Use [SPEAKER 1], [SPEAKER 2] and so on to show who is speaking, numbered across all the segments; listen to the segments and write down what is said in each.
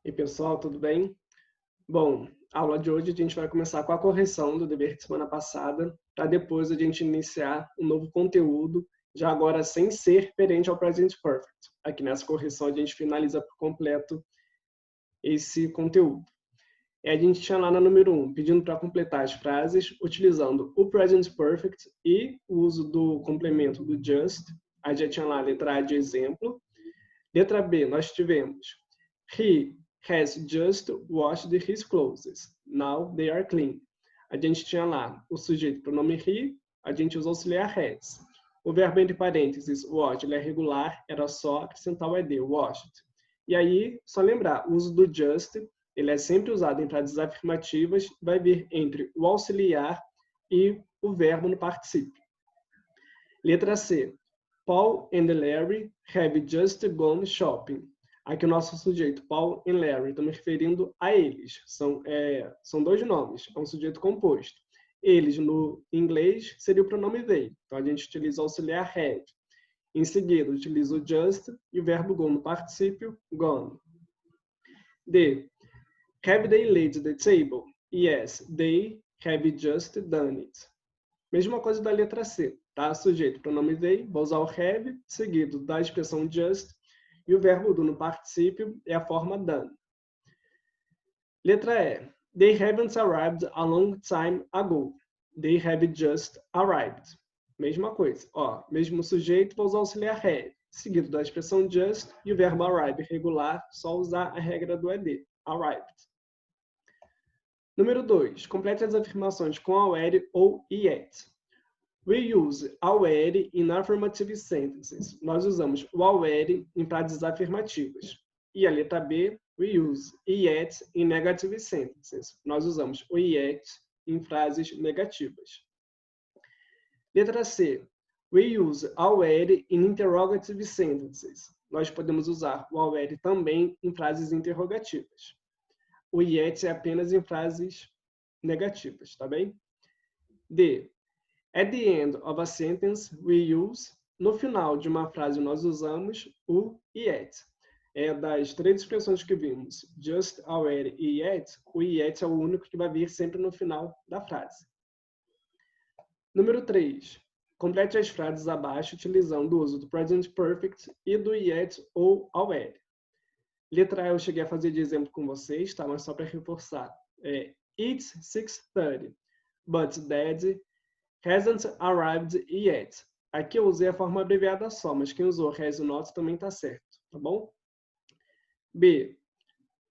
[SPEAKER 1] E pessoal, tudo bem? Bom, a aula de hoje a gente vai começar com a correção do dever de semana passada, para depois a gente iniciar um novo conteúdo, já agora sem ser perente ao present perfect. Aqui nessa correção a gente finaliza por completo esse conteúdo. A gente tinha lá na número 1, pedindo para completar as frases utilizando o present perfect e o uso do complemento do just. Aí já tinha lá a letra A de exemplo. Letra B, nós tivemos He has just washed his clothes. Now they are clean. A gente tinha lá o sujeito pronome he, a gente usa o auxiliar has. O verbo entre parênteses, wash, ele é regular, era só acrescentar o ed, washed. E aí, só lembrar, o uso do just, ele é sempre usado em frases afirmativas, vai vir entre o auxiliar e o verbo no particípio. Letra C. Paul and Larry have just gone shopping. Aqui o nosso sujeito, Paul e Larry, estamos referindo a eles. São dois nomes, é um sujeito composto. Eles, no inglês, seria o pronome they. Então, a gente utiliza o auxiliar have. Em seguida, utiliza o just e o verbo go no particípio, gone. D. Have they laid the table? Yes, they have just done it. Mesma coisa da letra C, tá? Sujeito, pronome they, vou usar o have, seguido da expressão just, e o verbo do no particípio é a forma done. Letra E. They haven't arrived a long time ago. They have just arrived. Mesma coisa. Ó, mesmo sujeito, vou usar o auxiliar have, seguido da expressão just e o verbo arrive regular, só usar a regra do ed, arrived. Número 2. Complete as afirmações com already ou yet. We use already in affirmative sentences. Nós usamos o already em frases afirmativas. E a letra B, we use yet in negative sentences. Nós usamos o yet em frases negativas. Letra C, we use already in interrogative sentences. Nós podemos usar o already também em frases interrogativas. O yet é apenas em frases negativas, tá bem? D. At the end of a sentence, we use. No final de uma frase, nós usamos o yet. Das três expressões que vimos, just, already e yet, o yet é o único que vai vir sempre no final da frase. Número 3. Complete as frases abaixo utilizando o uso do present perfect e do yet ou already. Letra A eu cheguei a fazer de exemplo com vocês, tá? Mas só para reforçar. It's 6:30, but Dad hasn't arrived yet. Aqui eu usei a forma abreviada só, mas quem usou has not também está certo, tá bom? B.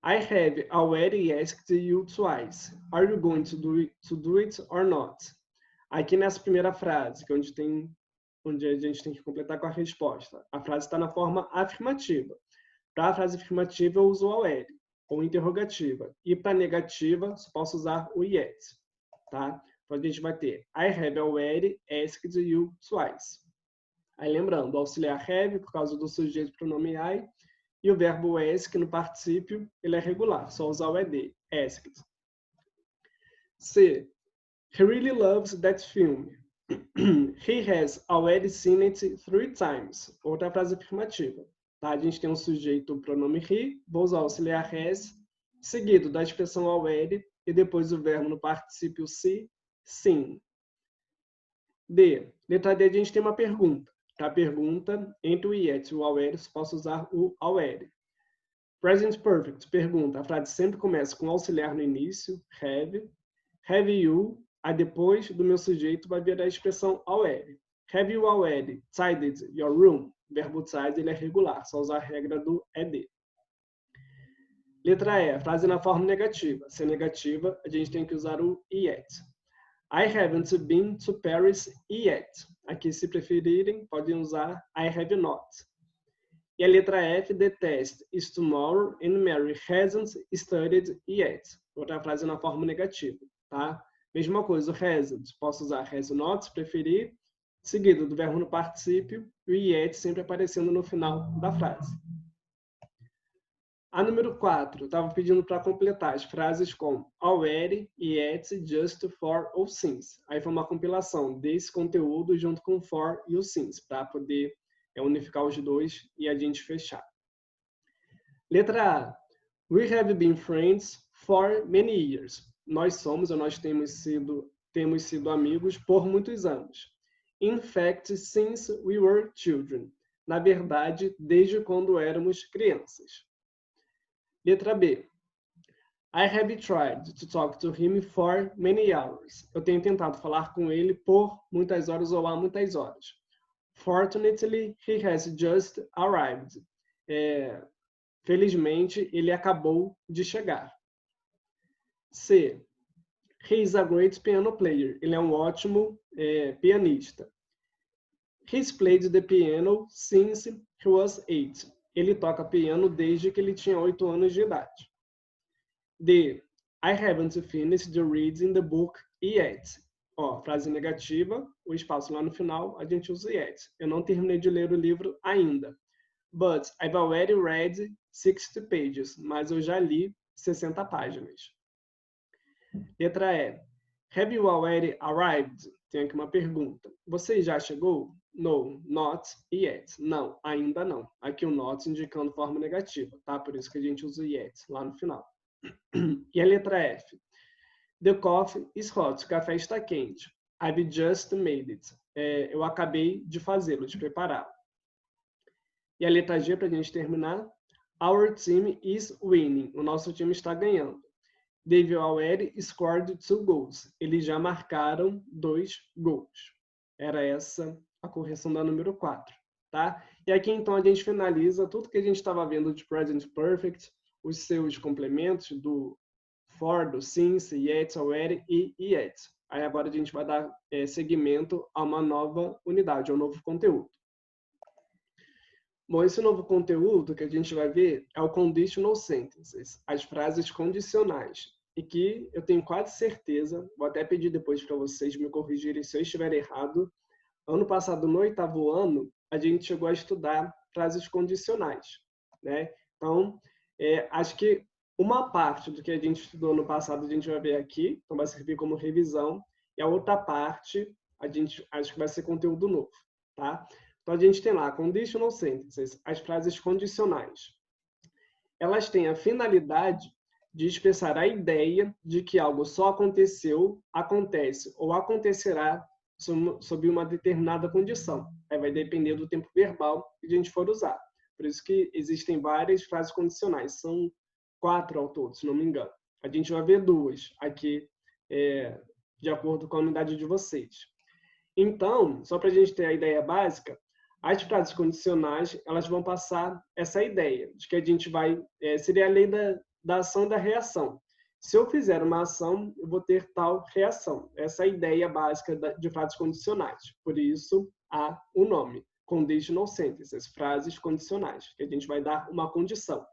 [SPEAKER 1] I have already asked you twice. Are you going to do it or not? Aqui nessa primeira frase, que é onde a gente tem que completar com a resposta. A frase está na forma afirmativa. Para a frase afirmativa, eu uso o already, ou interrogativa. E para negativa, só posso usar o yet, tá? Então, a gente vai ter I have already asked you twice. Aí, lembrando, o auxiliar have, por causa do sujeito pronome I, e o verbo ask, no particípio, ele é regular, só usar o ed, asked. C. He really loves that film. He has already seen it 3 times. Outra frase afirmativa. Tá? A gente tem um sujeito, o pronome he, vou usar o auxiliar has, seguido da expressão already, e depois o verbo no particípio see, sim. D. Letra D, a gente tem uma pergunta. Para a pergunta, entre o yet e o already, eu posso usar o already. Present perfect, pergunta. A frase sempre começa com auxiliar no início, have. Have you, aí depois do meu sujeito vai vir a expressão already. Have you already tidied your room? O verbo tidy ele é regular, só usar a regra do ed. Letra E, a frase na forma negativa. Se é negativa, a gente tem que usar o yet. I haven't been to Paris yet. Aqui, se preferirem, podem usar I have not. E a letra F, the test is tomorrow and Mary hasn't studied yet. Outra frase na forma negativa, tá? Mesma coisa, o hasn't, posso usar has not, se preferir, seguido do verbo no particípio, e o yet sempre aparecendo no final da frase. A número 4, estava pedindo para completar as frases com already, yet, just, for ou since. Aí foi uma compilação desse conteúdo junto com for e o since, para poder unificar os dois e a gente fechar. Letra A. We have been friends for many years. Nós somos ou nós temos sido amigos por muitos anos. In fact, since we were children. Na verdade, desde quando éramos crianças. Letra B. I have tried to talk to him for many hours. Eu tenho tentado falar com ele por muitas horas ou há muitas horas. Fortunately, he has just arrived. Felizmente, ele acabou de chegar. C. He is a great piano player. Ele é um ótimo pianista. He's played the piano since he was 8. Ele toca piano desde que ele tinha 8 anos de idade. D. I haven't finished reading the book yet. Frase negativa, o espaço lá no final, a gente usa yet. Eu não terminei de ler o livro ainda. But I've already read 60 pages. Mas eu já li 60 páginas. Letra E. Have you already arrived? Tem aqui uma pergunta. Você já chegou? No, not yet. Não, ainda não. Aqui o not indicando forma negativa, tá? Por isso que a gente usa yet lá no final. E a letra F. The coffee is hot. O café está quente. I've just made it. Eu acabei de fazê-lo, de prepará-lo. E a letra G, para a gente terminar. Our team is winning. O nosso time está ganhando. They've already scored 2 goals. Eles já marcaram 2 gols. Era essa a correção da número 4. Tá? E aqui, então, a gente finaliza tudo que a gente estava vendo de Present Perfect, os seus complementos do for, do since, yet, already e yet. Aí agora a gente vai dar seguimento a uma nova unidade, a um novo conteúdo. Bom, esse novo conteúdo que a gente vai ver é o conditional sentences, as frases condicionais. E que eu tenho quase certeza, vou até pedir depois para vocês me corrigirem se eu estiver errado. Ano passado, no 8º ano, a gente chegou a estudar frases condicionais, né? Então, acho que uma parte do que a gente estudou no passado a gente vai ver aqui, então vai servir como revisão, e a outra parte acho que vai ser conteúdo novo, tá? Então a gente tem lá conditional sentences, as frases condicionais. Elas têm a finalidade de expressar a ideia de que algo só aconteceu, acontece ou acontecerá sob uma determinada condição. Aí vai depender do tempo verbal que a gente for usar. Por isso que existem várias frases condicionais. São 4 ao todo, se não me engano. A gente vai ver 2 aqui, de acordo com a unidade de vocês. Então, só para a gente ter a ideia básica, as frases condicionais elas vão passar essa ideia de que a gente vai... seria a lei da ação e da reação. Se eu fizer uma ação, eu vou ter tal reação. Essa é a ideia básica de frases condicionais. Por isso, há o nome. Conditional sentences, frases condicionais, que a gente vai dar uma condição.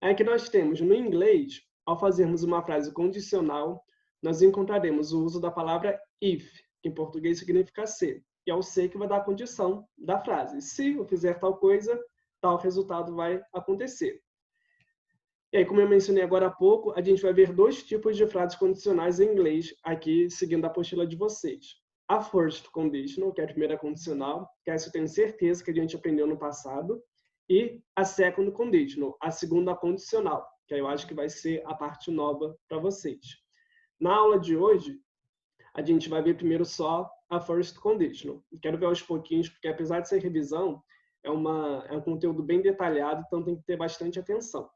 [SPEAKER 1] Aí que nós temos no inglês, ao fazermos uma frase condicional, nós encontraremos o uso da palavra if, que em português significa se. E é o se que vai dar a condição da frase. Se eu fizer tal coisa, tal resultado vai acontecer. E aí, como eu mencionei agora há pouco, a gente vai ver 2 tipos de frases condicionais em inglês, aqui seguindo a apostila de vocês. A first conditional, que é a primeira condicional, que essa eu tenho certeza que a gente aprendeu no passado, e a second conditional, a segunda condicional, que eu acho que vai ser a parte nova para vocês. Na aula de hoje, a gente vai ver primeiro só a first conditional. Quero ver aos pouquinhos, porque apesar de ser revisão, é um conteúdo bem detalhado, então tem que ter bastante atenção.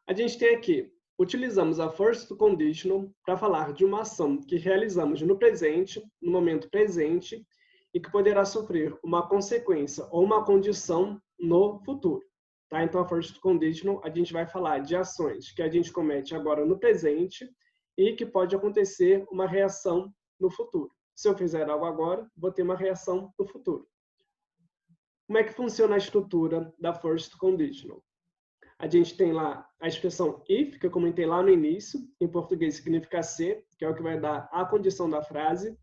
[SPEAKER 1] A gente tem aqui, utilizamos a first conditional para falar de uma ação que realizamos no presente, no momento presente, e que poderá sofrer uma consequência ou uma condição no futuro. Tá? Então, a first conditional, a gente vai falar de ações que a gente comete agora no presente e que pode acontecer uma reação no futuro. Se eu fizer algo agora, vou ter uma reação no futuro. Como é que funciona a estrutura da first conditional? A gente tem lá a expressão if, que eu comentei lá no início, em português significa se, que é o que vai dar a condição da frase,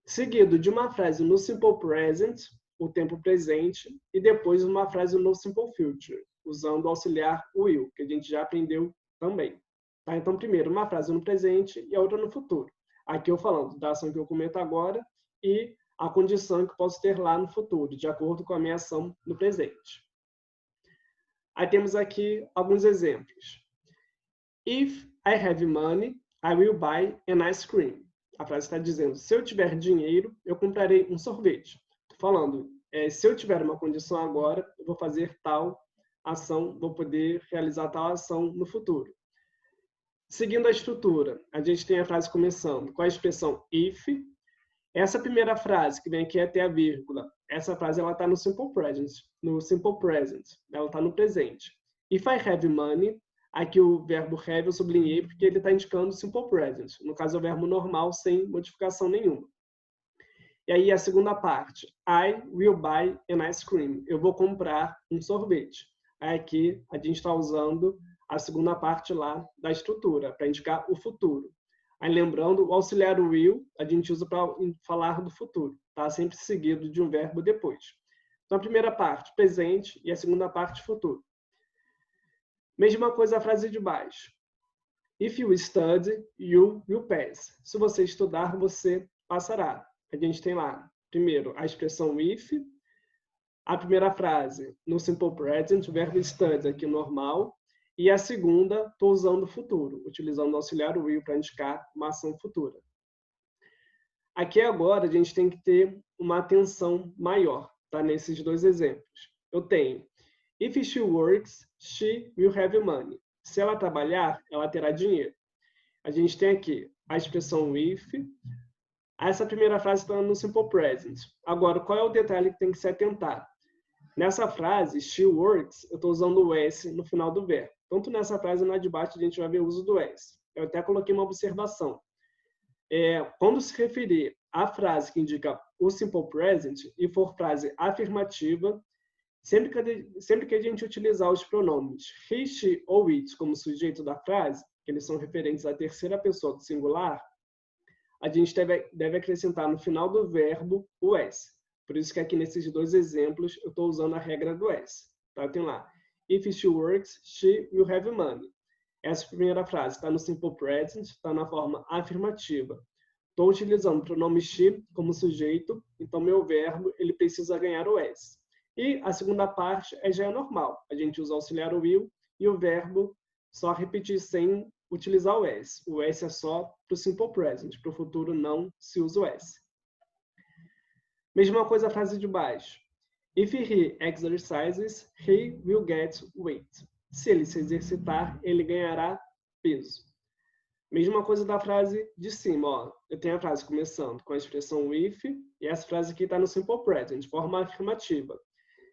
[SPEAKER 1] seguido de uma frase no simple present, o tempo presente, e depois uma frase no simple future, usando o auxiliar will, que a gente já aprendeu também. Tá? Então, primeiro, uma frase no presente e a outra no futuro. Aqui eu falando da ação que eu comento agora e a condição que eu posso ter lá no futuro, de acordo com a minha ação no presente. Aí temos aqui alguns exemplos. If I have money, I will buy an ice cream. A frase está dizendo, se eu tiver dinheiro, eu comprarei um sorvete. Estou falando, se eu tiver uma condição agora, eu vou fazer tal ação, vou poder realizar tal ação no futuro. Seguindo a estrutura, a gente tem a frase começando com a expressão if. Essa primeira frase, que vem aqui até a vírgula, essa frase está no simple present. Ela está no presente. If I have money, aqui o verbo have eu sublinhei porque ele está indicando o simple present. No caso, é o verbo normal, sem modificação nenhuma. E aí, a segunda parte. I will buy an ice cream. Eu vou comprar um sorvete. Aí, aqui, a gente está usando a segunda parte lá da estrutura, para indicar o futuro. Aí, lembrando, o auxiliar will, a gente usa para falar do futuro. Tá? Sempre seguido de um verbo depois. Então, a primeira parte, presente, e a segunda parte, futuro. Mesma coisa a frase de baixo. If you study, you will pass. Se você estudar, você passará. A gente tem lá, primeiro, a expressão if. A primeira frase, no simple present, o verbo study aqui normal. E a segunda, estou usando o futuro, utilizando o auxiliar will para indicar uma ação futura. Aqui agora, a gente tem que ter uma atenção maior, tá? Nesses dois exemplos. Eu tenho if she works, she will have money. Se ela trabalhar, ela terá dinheiro. A gente tem aqui a expressão if. Essa primeira frase está no simple present. Agora, qual é o detalhe que tem que se atentar? Nessa frase, she works, eu estou usando o S no final do verbo. Tanto nessa frase e na de baixo, a gente vai ver o uso do S. Eu até coloquei uma observação. Quando se referir à frase que indica o simple present e for frase afirmativa, sempre que a gente utilizar os pronomes he, she ou it como sujeito da frase, que eles são referentes à terceira pessoa do singular, a gente deve acrescentar no final do verbo o S. Por isso que aqui nesses dois exemplos eu estou usando a regra do S. Tá? Tem lá, if she works, she will have money. Essa primeira frase está no simple present, está na forma afirmativa. Estou utilizando o pronome she como sujeito, então meu verbo ele precisa ganhar o S. E a segunda parte já é normal. A gente usa o auxiliar will e o verbo só repetir sem utilizar o S. O S é só para o simple present. Para o futuro não se usa o S. Mesma coisa a frase de baixo. If he exercises, he will get weight. Se ele se exercitar, ele ganhará peso. Mesma coisa da frase de cima. Ó. Eu tenho a frase começando com a expressão if e essa frase aqui está no simple present, de forma afirmativa.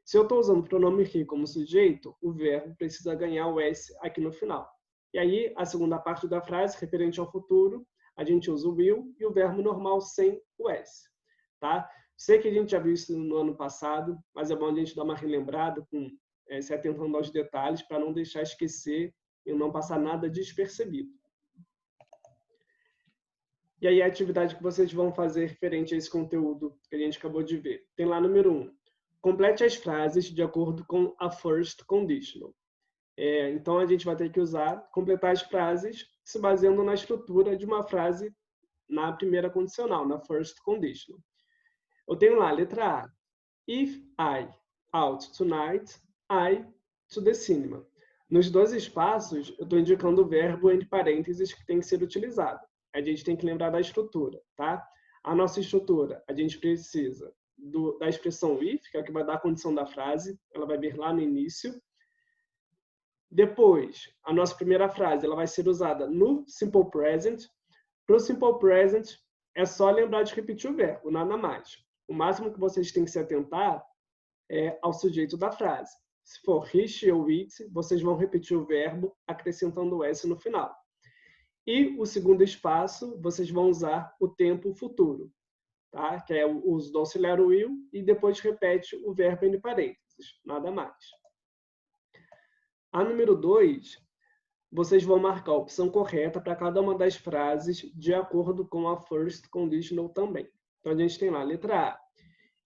[SPEAKER 1] Se eu estou usando o pronome he como sujeito, o verbo precisa ganhar o S aqui no final. E aí, a segunda parte da frase, referente ao futuro, a gente usa o will e o verbo normal sem o S. Tá? Sei que a gente já viu isso no ano passado, mas é bom a gente dar uma relembrada, se atentando aos detalhes, para não deixar esquecer e não passar nada despercebido. E aí, a atividade que vocês vão fazer referente a esse conteúdo que a gente acabou de ver. Tem lá número 1. Complete as frases de acordo com a first conditional. Então, a gente vai ter que completar as frases se baseando na estrutura de uma frase na primeira condicional, na first conditional. Eu tenho lá, letra A. If I out tonight, I to the cinema. Nos dois espaços, eu estou indicando o verbo entre parênteses que tem que ser utilizado. A gente tem que lembrar da estrutura, tá? A nossa estrutura, a gente precisa da expressão if, que é o que vai dar a condição da frase. Ela vai vir lá no início. Depois, a nossa primeira frase ela vai ser usada no simple present. Para o simple present, é só lembrar de repetir o verbo, nada mais. O máximo que vocês têm que se atentar é ao sujeito da frase. Se for he, she ou it, vocês vão repetir o verbo acrescentando o S no final. E o segundo espaço, vocês vão usar o tempo futuro, tá? Que é o uso do auxiliar will e depois repete o verbo entre parênteses, nada mais. A número 2, vocês vão marcar a opção correta para cada uma das frases de acordo com a first conditional também. Então, a gente tem lá, letra A.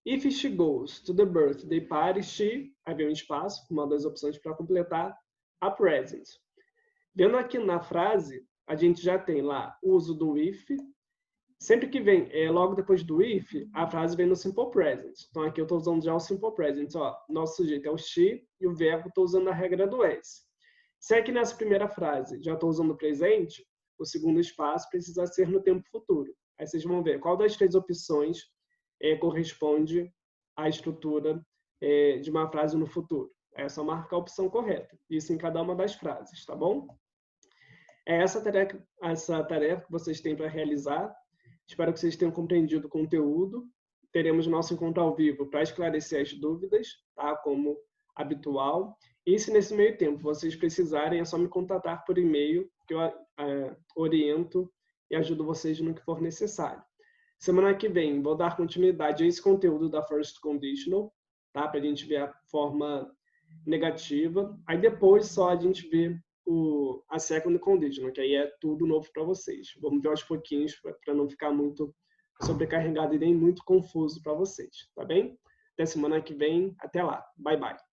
[SPEAKER 1] If she goes to the birthday party, she... Aí vem um espaço, uma das opções para completar, a present. Vendo aqui na frase, a gente já tem lá o uso do if. Sempre que vem logo depois do if, a frase vem no simple present. Então, aqui eu estou usando já o simple present. Ó, nosso sujeito é o she e o verbo estou usando a regra do as. Se aqui nessa primeira frase já estou usando o presente, o segundo espaço precisa ser no tempo futuro. Aí vocês vão ver qual das 3 opções corresponde à estrutura de uma frase no futuro. É só marcar a opção correta. Isso em cada uma das frases, tá bom? É essa tarefa que vocês têm para realizar. Espero que vocês tenham compreendido o conteúdo. Teremos nosso encontro ao vivo para esclarecer as dúvidas, tá? Como habitual. E se nesse meio tempo vocês precisarem, é só me contatar por e-mail, que eu oriento e ajudo vocês no que for necessário. Semana que vem vou dar continuidade a esse conteúdo da First Conditional, tá? Para a gente ver a forma negativa. Aí depois só a gente vê a Second Conditional, que aí é tudo novo para vocês. Vamos ver aos pouquinhos para não ficar muito sobrecarregado e nem muito confuso para vocês, tá bem? Até semana que vem. Até lá. Bye, bye.